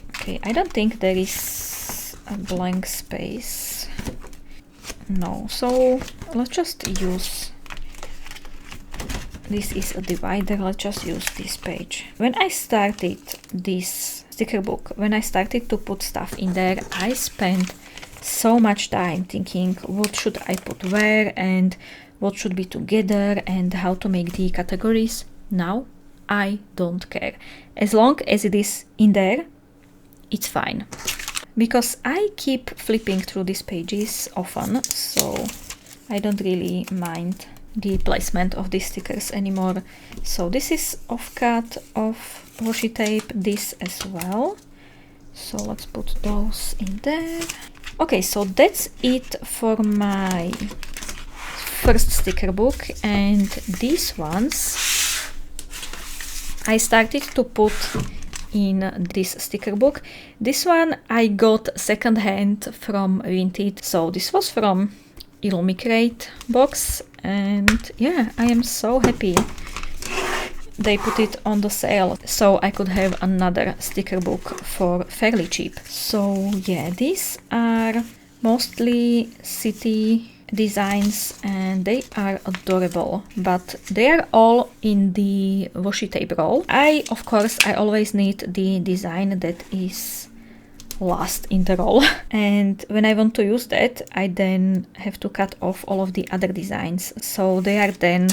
Okay, I don't think there is a blank space. No, so let's just use, this is a divider, let's just use this page. When I started this sticker book, when I started to put stuff in there, I spent so much time thinking what should I put where and what should be together and how to make the categories. Now I don't care. As long as it is in there, it's fine. Because I keep flipping through these pages often, so I don't really mind the placement of these stickers anymore. So this is offcut of washi tape, this as well. So let's put those in there. Okay, so that's it for my first sticker book, and these ones I started to put in this sticker book. This one I got secondhand from Vinted, so this was from RYEMIART box, and yeah, I am so happy they put it on the sale, so I could have another sticker book for fairly cheap. So yeah, these are mostly city designs and they are adorable, but they are all in the washi tape roll. Of course, I always need the design that is last in the roll, and when I want to use that, I then have to cut off all of the other designs, so they are then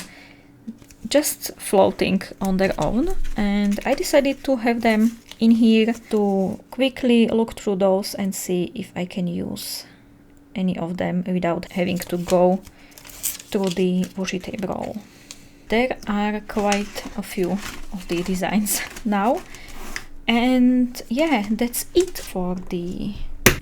just floating on their own. And I decided to have them in here to quickly look through those and see if I can use any of them without having to go through the washi tape roll. There are quite a few of the designs now, and yeah, that's it for the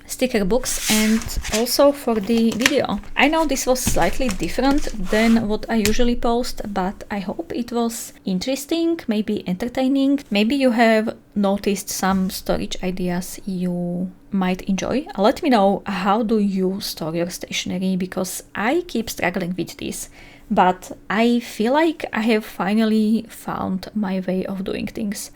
sticker books and also for the video. I know this was slightly different than what I usually post, but I hope it was interesting, maybe entertaining. Maybe you have noticed some storage ideas you might enjoy. Let me know, how do you store your stationery, because I keep struggling with this, but I feel like I have finally found my way of doing things.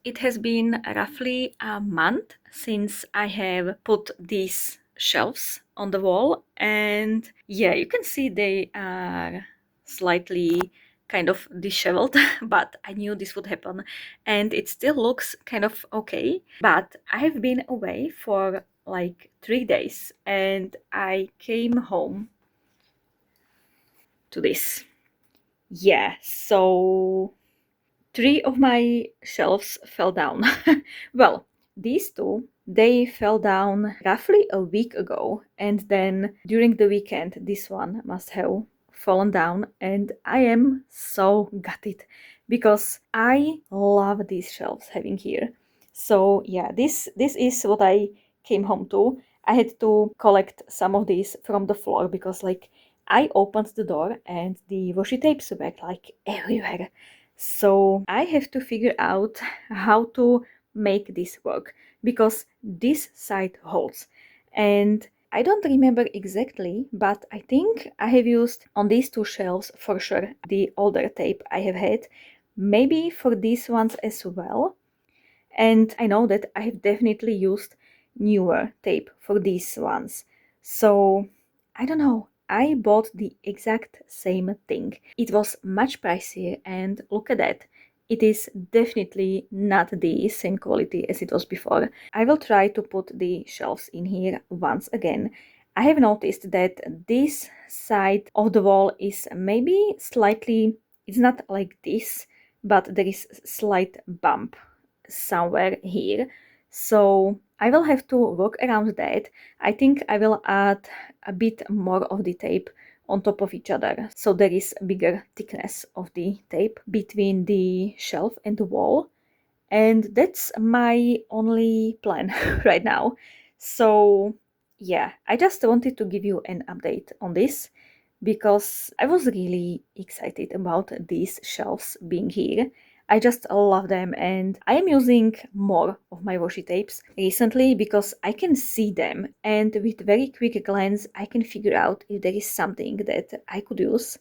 It has been roughly a month since I have put these shelves on the wall, and yeah, you can see they are slightly kind of disheveled, but I knew this would happen, and it still looks kind of okay. But I have been away for like 3 days, and I came home to this. Yeah, so 3 of my shelves fell down. Well, these 2, they fell down roughly a week ago, and then during the weekend this one must have fallen down, and I am so gutted because I love these shelves having here. So yeah, this is what I came home to. I had to collect some of these from the floor because like I opened the door and the washi tapes were like everywhere. So I have to figure out how to make this work, because this side holds. And I don't remember exactly, but I think I have used on these 2 shelves for sure the older tape I have had, maybe for these ones as well. And I know that I have definitely used newer tape for these ones. So I don't know, I bought the exact same thing. It was much pricier, and look at that. It is definitely not the same quality as it was before. I will try to put the shelves in here once again. I have noticed that this side of the wall is maybe slightly, it's not like this, but there is slight bump somewhere here. So I will have to work around that. I think I will add a bit more of the tape on top of each other, so there is a bigger thickness of the tape between the shelf and the wall, and that's my only plan right now. So yeah, I just wanted to give you an update on this because I was really excited about these shelves being here. I just love them, and I am using more of my washi tapes recently because I can see them, and with very quick glance I can figure out if there is something that I could use.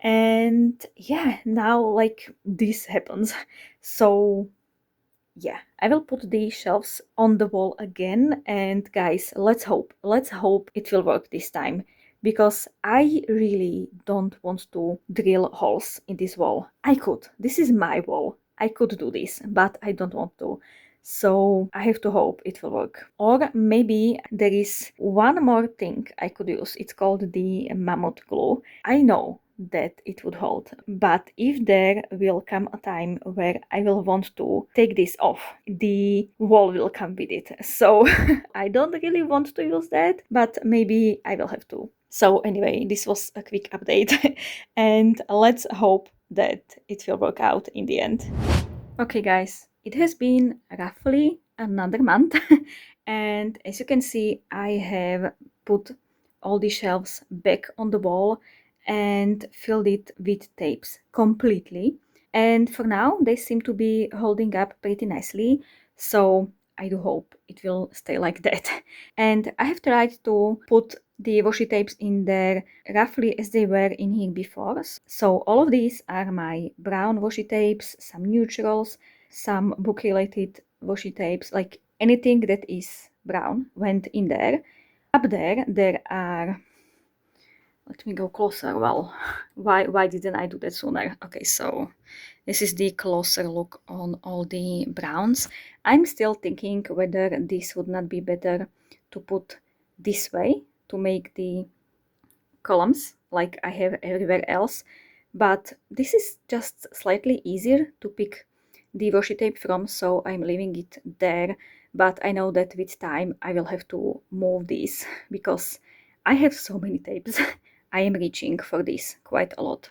And yeah, now like this happens. So yeah, I will put the shelves on the wall again, and guys, let's hope it will work this time, because I really don't want to drill holes in this wall. I could, this is my wall, I could do this, but I don't want to. So I have to hope it will work. Or maybe there is one more thing I could use. It's called the mammoth glue. I know that it would hold, but if there will come a time where I will want to take this off, the wall will come with it. So I don't really want to use that, but maybe I will have to. So anyway, this was a quick update and let's hope that it will work out in the end. Okay guys, it has been roughly another month and as you can see, I have put all the shelves back on the wall and filled it with tapes completely. And for now, they seem to be holding up pretty nicely, so I do hope it will stay like that. And I have tried to put the washi tapes in there roughly as they were in here before. So all of these are my brown washi tapes, some neutrals, some book related washi tapes, like anything that is brown went in there. Up there are, let me go closer. Well, why didn't I do that sooner? Okay, so this is the closer look on all the browns. I'm still thinking whether this would not be better to put this way to make the columns like I have everywhere else, but this is just slightly easier to pick the washi tape from, so I'm leaving it there. But I know that with time I will have to move these because I have so many tapes. I am reaching for this quite a lot.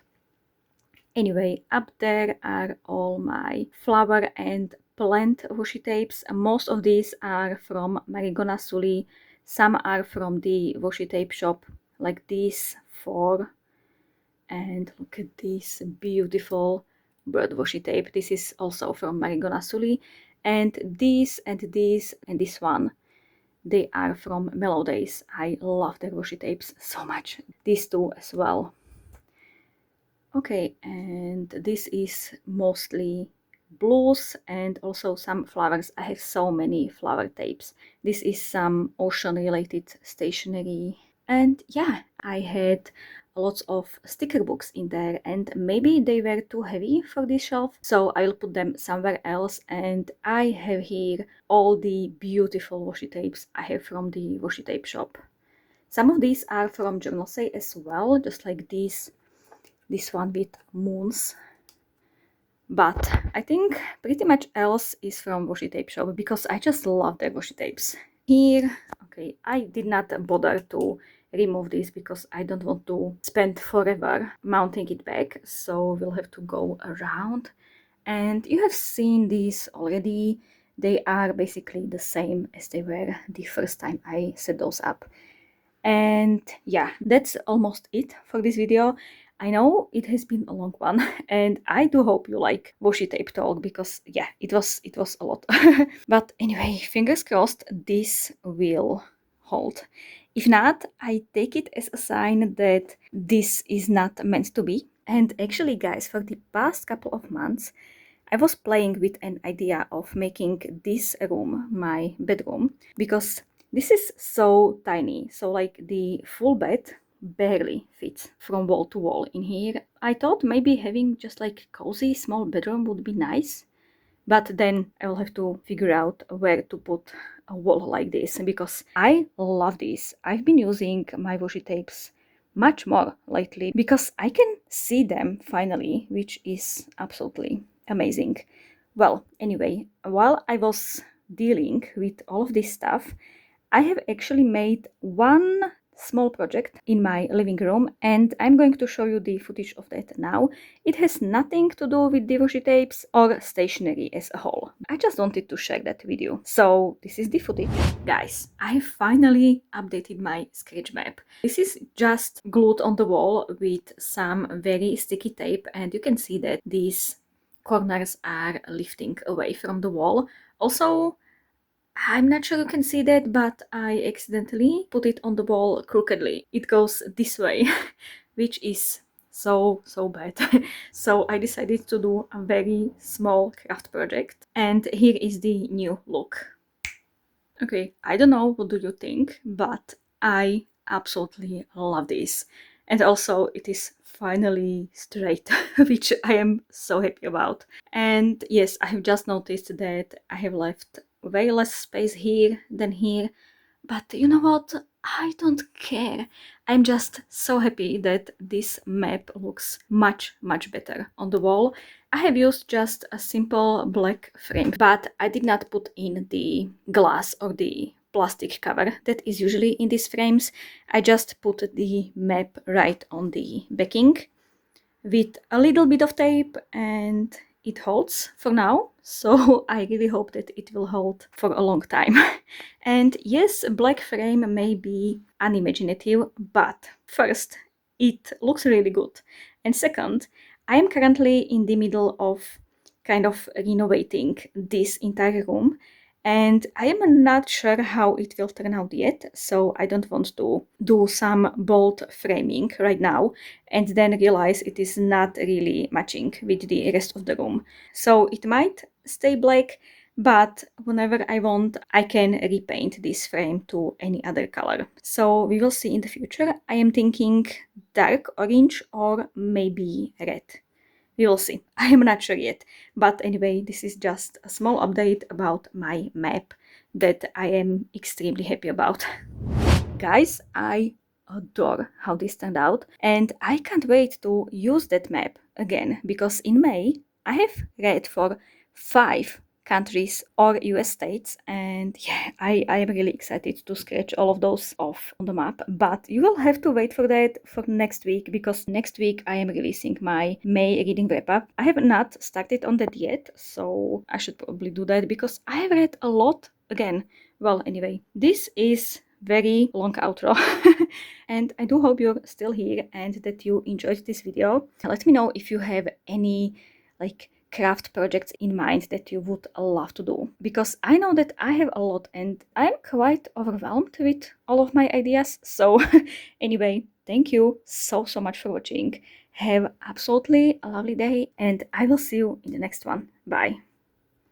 Anyway, up there are all my flower and plant washi tapes. Most of these are from Marigona Suli. Some are from the washi tape shop, like these 4. And look at this beautiful bird washi tape. This is also from Marigona Suli. And these and these and this one, they are from Mellow Days. I love their washi tapes so much. These two as well. Okay, and this is mostly blues and also some flowers. I have so many flower tapes. This is some ocean related stationery. And yeah, I had lots of sticker books in there, and maybe they were too heavy for this shelf, so I'll put them somewhere else. And I have here all the beautiful washi tapes I have from the washi tape shop. Some of these are from Journal Say as well, just like these. This one with moons, but I think pretty much else is from washi tape shop because I just love their washi tapes. Here, okay, I did not bother to remove this because I don't want to spend forever mounting it back, so we'll have to go around. And you have seen these already. They are basically the same as they were the first time I set those up. And yeah, that's almost it for this video. I know it has been a long one, and I do hope you like washi tape talk because yeah, it was a lot. But anyway, fingers crossed this will hold. If not, I take it as a sign that this is not meant to be. And actually guys, for the past couple of months I was playing with an idea of making this room my bedroom because this is so tiny. So like the full bed barely fits from wall to wall in here. I thought maybe having just like cozy small bedroom would be nice, but then I will have to figure out where to put a wall like this, because I love this. I've been using my washi tapes much more lately because I can see them finally, which is absolutely amazing. Well, anyway, while I was dealing with all of this stuff, I have actually made one small project in my living room, and I'm going to show you the footage of that now. It has nothing to do with the washi tapes or stationery as a whole. I just wanted to share that with you. So this is the footage. Guys, I finally updated my sketch map. This is just glued on the wall with some very sticky tape, and you can see that these corners are lifting away from the wall. Also, I'm not sure you can see that, but I accidentally put it on the wall crookedly. It goes this way, which is so bad. So I decided to do a very small craft project, and here is the new look. Okay, I don't know, what do you think, but I absolutely love this. And also it is finally straight, which I am so happy about. And yes, I have just noticed that I have left way less space here than here, but you know what? I don't care. I'm just so happy that this map looks much better on the wall. I have used just a simple black frame, but I did not put in the glass or the plastic cover that is usually in these frames. I just put the map right on the backing with a little bit of tape, and it holds for now, so I really hope that it will hold for a long time. And yes, black frame may be unimaginative, but first, it looks really good, and second, I am currently in the middle of kind of renovating this entire room, and I am not sure how it will turn out yet, so I don't want to do some bold framing right now and then realize it is not really matching with the rest of the room. So it might stay black, but whenever I want, I can repaint this frame to any other color. So we will see in the future. I am thinking dark orange or maybe red. We will see. I am not sure yet. But anyway, this is just a small update about my map that I am extremely happy about. Guys, I adore how this turned out, and I can't wait to use that map again, because in May I have read for 5 countries or US states, and yeah, I am really excited to sketch all of those off on the map. But you will have to wait for that for next week, because next week I am releasing my May reading wrap up. I have not started on that yet, so I should probably do that because I have read a lot again. Well, anyway, this is very long outro and I do hope you're still here and that you enjoyed this video. Let me know if you have any like craft projects in mind that you would love to do, because I know that I have a lot and I'm quite overwhelmed with all of my ideas. So anyway, thank you so much for watching. Have absolutely a lovely day, and I will see you in the next one. Bye.